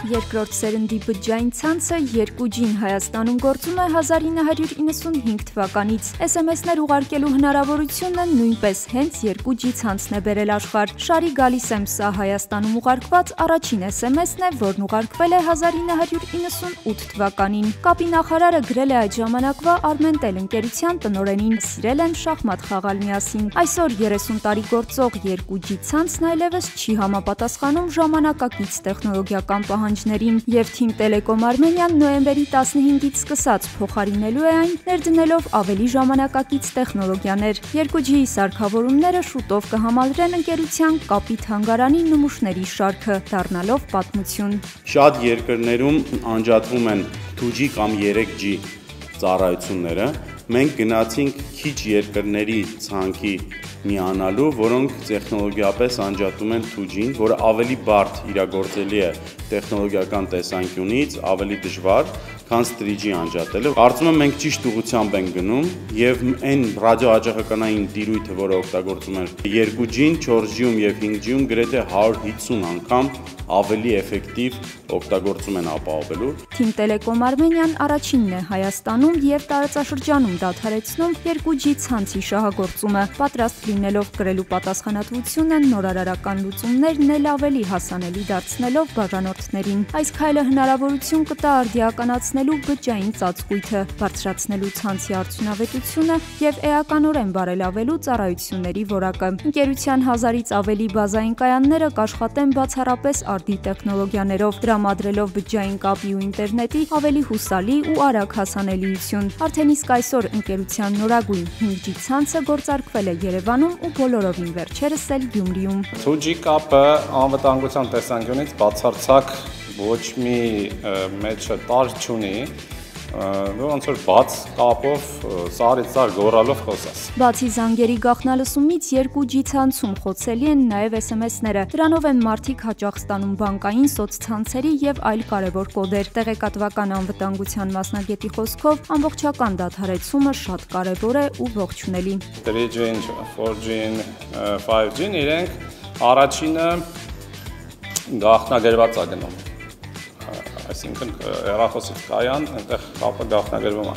Երկրորդ սերնդի բջջային ցանցը 2G-ն Հայաստանում գործում է 1995 թվականից։ SMS-ներ ուղարկելու հնարավորությունը նույնպես հենց 2G ցանցն է բերել աշխարհ։ Շարի գալիս եմ, սա Հայաստանում ուղարկված առաջին SMS-ն է, որն ուղարկվել է 1998 թվականին։ Կապի նախարարը գրել է այդ ժամանակվա Armentel ընկերության տնօրենին. «Սիրել եմ շախմատ խաղալ միասին»։ Այսօր 30 տարի գործող 2G ցանցն այլևս չի համապատասխանում ժամանակակից տեխնոլոգիական պահանջներին, և Թիմ Տելեկոմ Արմենիան նոյեմբերի 15-ից սկսած փոխարինելու է այն, ներդնելով ավելի ժամանակակից տեխնոլոգիաներ։ 2G-ի սարքավորումները շուտով կհամալրեն ընկերության կապի թանգարանի նմուշների շարքը, դառնալով պատմություն։ Շատ երկրներում անջատվում են 2G կամ 3G ծառայությունները։ Մենք գնացինք քիչ երկրների ցանկի միանալու, որոնք տեխնոլոգիապես անջատում են 2G-ն, որը ավելի բարդ իրագործելի է տեխնոլոգիական տեսանկյունից, ավելի դժվար, քան 3G անջատելը։ Կարծում եմ մենք ճիշտ ուղղությամբ ենք գնում, եւ այն ռադիոհաճախականային տիրույթը, որը օգտագործում են 2G-ն, 4G-ում եւ 5G-ում գրեթե 150 անգամ ավելի էֆեկտիվ օգտագործում են ապահովելու։ Թիմ Տելեկոմ Արմենիան առաջինն է Հայաստանում եւ տարածաշրջանում դադարեցնում 2G ցանցի շահագործումը, պատրաստ լինելով կրելու պատասխանատվությունը նորարարական լուծումներն էլ ավելի հասանելի դարձնելով բաժանորդներին։ Այս քայլը հնարավորություն կտա արդիականացնելու բջջային ծածկույթը, բարձրացնելու ցանցի արդյունավետությունը եւ էականորեն բարելավելու ծառայությունների որակը։ Ընկերության 1000-ից ավելի բազային կայանները կաշխատեն բացառապես արդի տեխնոլոգիաներով, տրամադրելով բջջային կապի ու ինտերնետի ավելի հուսալի ու արագ հասանելիություն։ Արդեն իսկ այսօր ընկերության նորագույն 5G ցանցը գործարկվել է Երևանում ու բոլորովին վերջերս էլ Գյումրիում։ 2G կապը անվտանգության տեսանկյունից բացարձակ ոչ մի մեջը տարր չունի, ոնց որ բաց կապով սարից սար գոռալով խոսաս։ Բացի զանգերի գաղտնալսումից 2G ցանցում խոցելի են նաև SMS-ները։ Դրանով են մարդիկ հաճախ ստանում բանկային, սոցցանցերի եւ այլ կարևոր կոդեր։ Տեղեկատվական անվտանգության մասնագետի խոսքով ամբողջական դադարեցումը շատ կարևոր է ու ողջունելի։ 3G-ն, 4G-ն, 5G-ն իրենք առաջինը գաղտնագրված է գնում։ Այսինքն հեռախոսի կայան, այնտեղ կապը գաղտնագրվում է։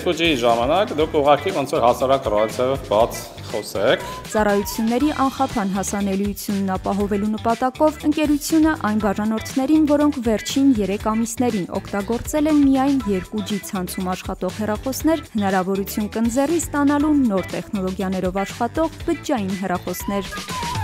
2G-ի ժամանակ դուք ուղղակի ոնց որ հասարակ ռադիոյով բաց խոսեք։ Ծառայությունների անխափան հասանելիությունն ապահովելու նպատակով ընկերությունը այն բաժանորդներին, որոնք վերջին 3 ամիսներին օգտագործել են միայն 2G ցանցում աշխատող հեռախոսներ, հնարավորություն կընձեռի ստանալու նոր տեխնոլոգիաներով աշխատող բջջային հեռախոսներ։